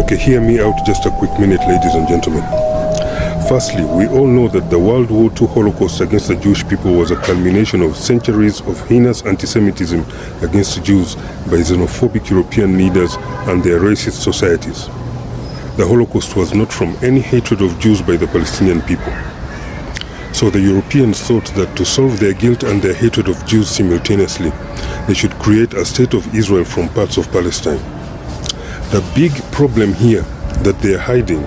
Okay, hear me out just a quick minute, ladies and gentlemen. Firstly, we all know that the World War II Holocaust against the Jewish people was a culmination of centuries of heinous anti-Semitism against Jews by xenophobic European leaders and their racist societies. The Holocaust was not from any hatred of Jews by the Palestinian people. So the Europeans thought that to solve their guilt and their hatred of Jews simultaneously, they should create a state of Israel from parts of Palestine. The big problem here that they are hiding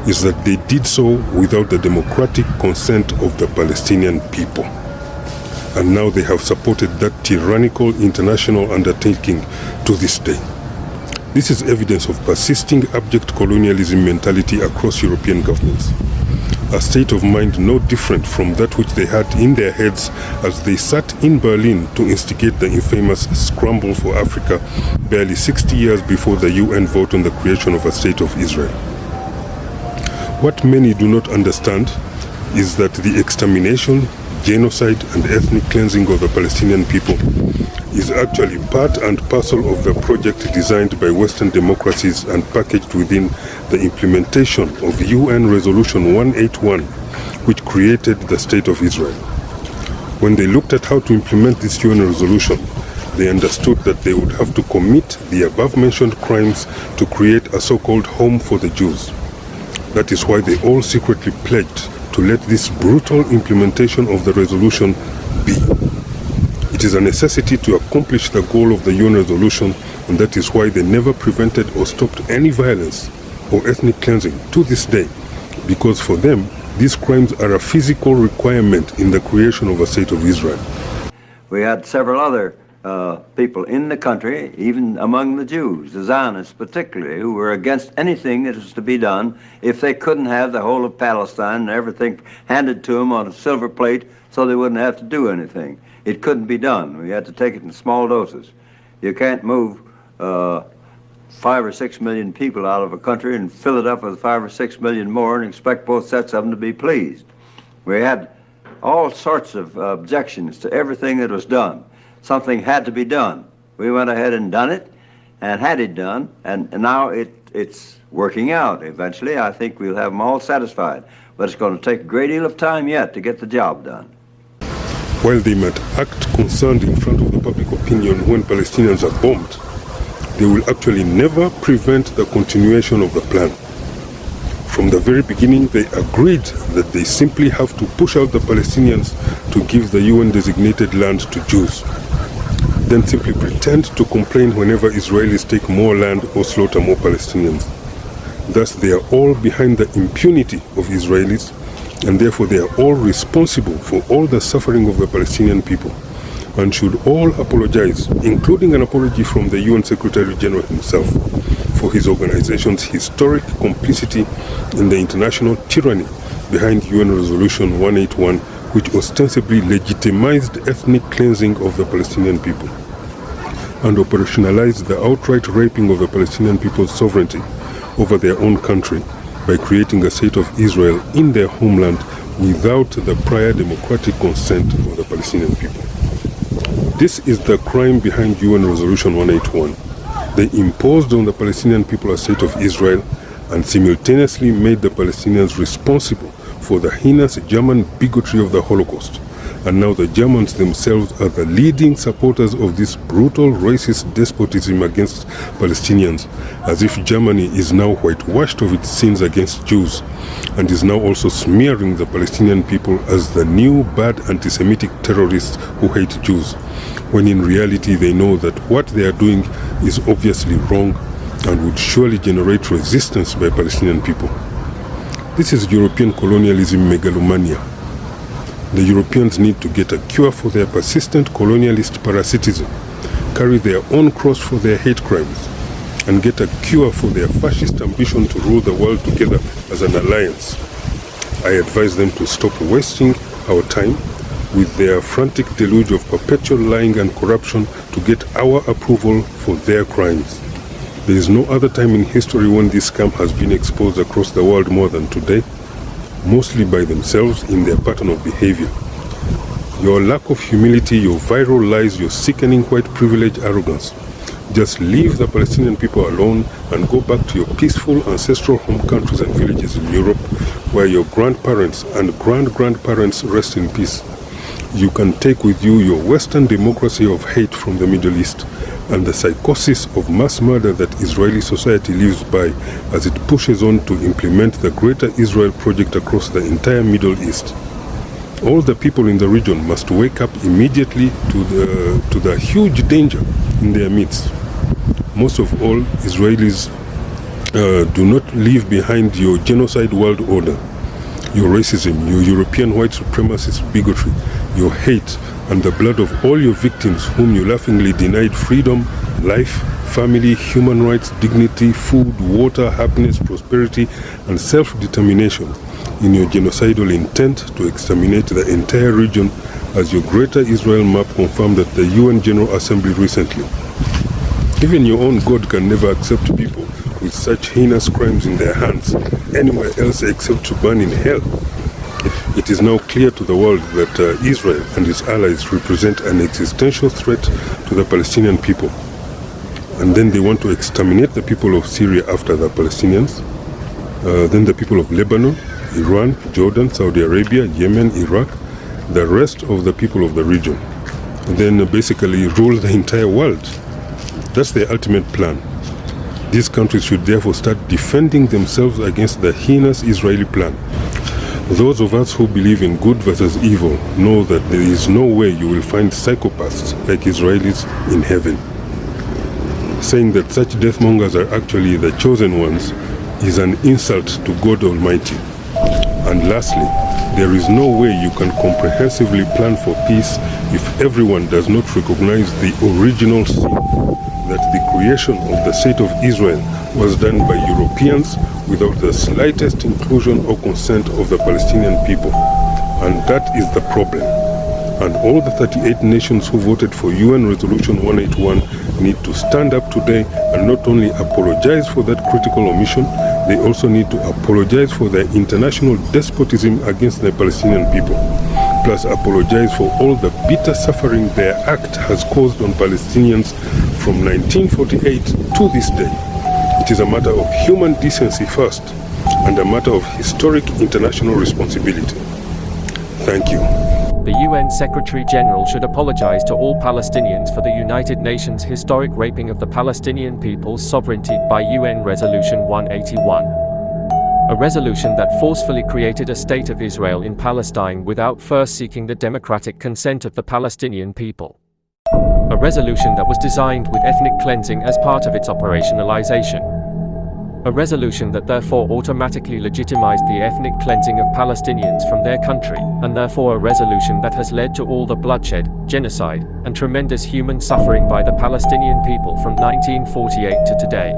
is that they did so without the democratic consent of the Palestinian people. And now they have supported that tyrannical international undertaking to this day. This is evidence of persisting abject colonialism mentality across European governments. A state of mind no different from that which they had in their heads as they sat in Berlin to instigate the infamous Scramble for Africa barely 60 years before the UN vote on the creation of a state of Israel. What many do not understand is that the extermination, genocide and ethnic cleansing of the Palestinian people is actually part and parcel of the project designed by Western democracies and packaged within the implementation of UN Resolution 181, which created the State of Israel. When they looked at how to implement this UN resolution, they understood that they would have to commit the above-mentioned crimes to create a so-called home for the Jews. That is why they all secretly pledged to let this brutal implementation of the resolution be. It is a necessity to accomplish the goal of the UN resolution, and that is why they never prevented or stopped any violence or ethnic cleansing to this day, because for them, these crimes are a physical requirement in the creation of a state of Israel. We had several other people in the country, even among the Jews, the Zionists particularly, who were against anything that was to be done if they couldn't have the whole of Palestine and everything handed to them on a silver plate so they wouldn't have to do anything. It couldn't be done. We had to take it in small doses. You can't move 5 or 6 million people out of a country and fill it up with 5 or 6 million more and expect both sets of them to be pleased. We had all sorts of objections to everything that was done. Something had to be done. We went ahead and done it and had it done, and now it's working out. Eventually, I think we'll have them all satisfied, but it's going to take a great deal of time yet to get the job done. While they might act concerned in front of the public opinion when Palestinians are bombed, they will actually never prevent the continuation of the plan. From the very beginning, they agreed that they simply have to push out the Palestinians to give the UN-designated land to Jews, then simply pretend to complain whenever Israelis take more land or slaughter more Palestinians. Thus, they are all behind the impunity of Israelis, and therefore they are all responsible for all the suffering of the Palestinian people, and should all apologize, including an apology from the UN Secretary General himself, for his organization's historic complicity in the international tyranny behind UN Resolution 181, which ostensibly legitimized ethnic cleansing of the Palestinian people and operationalized the outright raping of the Palestinian people's sovereignty over their own country by creating a state of Israel in their homeland without the prior democratic consent of the Palestinian people. This is the crime behind UN Resolution 181. They imposed on the Palestinian people a state of Israel and simultaneously made the Palestinians responsible for the heinous German bigotry of the Holocaust. And now the Germans themselves are the leading supporters of this brutal racist despotism against Palestinians, as if Germany is now whitewashed of its sins against Jews and is now also smearing the Palestinian people as the new bad anti-Semitic terrorists who hate Jews, when in reality they know that what they are doing is obviously wrong and would surely generate resistance by Palestinian people. This is European colonialism megalomania. The Europeans need to get a cure for their persistent colonialist parasitism, carry their own cross for their hate crimes, and get a cure for their fascist ambition to rule the world together as an alliance. I advise them to stop wasting our time with their frantic deluge of perpetual lying and corruption to get our approval for their crimes. There is no other time in history when this scam has been exposed across the world more than today, mostly by themselves in their pattern of behavior. Your lack of humility, your viral lies, your sickening white privilege arrogance Just leave the Palestinian people alone and go back to your peaceful ancestral home countries and villages in Europe, where your grandparents and grand-grandparents rest in peace. You can take with you your Western democracy of hate from the Middle East and the psychosis of mass murder that Israeli society lives by as it pushes on to implement the Greater Israel Project across the entire Middle East. All the people in the region must wake up immediately to the huge danger in their midst. Most of all, Israelis do not leave behind your genocide world order, your racism, your European white supremacist bigotry, your hate, and the blood of all your victims whom you laughingly denied freedom, life, family, human rights, dignity, food, water, happiness, prosperity, and self-determination in your genocidal intent to exterminate the entire region, as your Greater Israel map confirmed at the UN General Assembly recently. Even your own God can never accept people with such heinous crimes in their hands anywhere else except to burn in hell. It is now clear to the world that Israel and its allies represent an existential threat to the Palestinian people. And then they want to exterminate the people of Syria after the Palestinians, then the people of Lebanon, Iran, Jordan, Saudi Arabia, Yemen, Iraq, the rest of the people of the region, and then basically rule the entire world. That's the ultimate plan. These countries should therefore start defending themselves against the heinous Israeli plan. Those of us who believe in good versus evil know that there is no way you will find psychopaths like Israelis in heaven. Saying that such deathmongers are actually the chosen ones is an insult to God Almighty. And lastly, there is no way you can comprehensively plan for peace if everyone does not recognize the original sin, that the creation of the State of Israel was done by Europeans without the slightest inclusion or consent of the Palestinian people. And that is the problem. And all the 38 nations who voted for UN Resolution 181 need to stand up today and not only apologize for that critical omission, they also need to apologize for their international despotism against the Palestinian people, plus apologize for all the bitter suffering their act has caused on Palestinians from 1948 to this day. It is a matter of human decency first, and a matter of historic international responsibility. Thank you. The UN Secretary-General should apologize to all Palestinians for the United Nations historic raping of the Palestinian people's sovereignty by UN Resolution 181. A resolution that forcefully created a state of Israel in Palestine without first seeking the democratic consent of the Palestinian people. A resolution that was designed with ethnic cleansing as part of its operationalization. A resolution that therefore automatically legitimized the ethnic cleansing of Palestinians from their country, and therefore a resolution that has led to all the bloodshed, genocide, and tremendous human suffering by the Palestinian people from 1948 to today.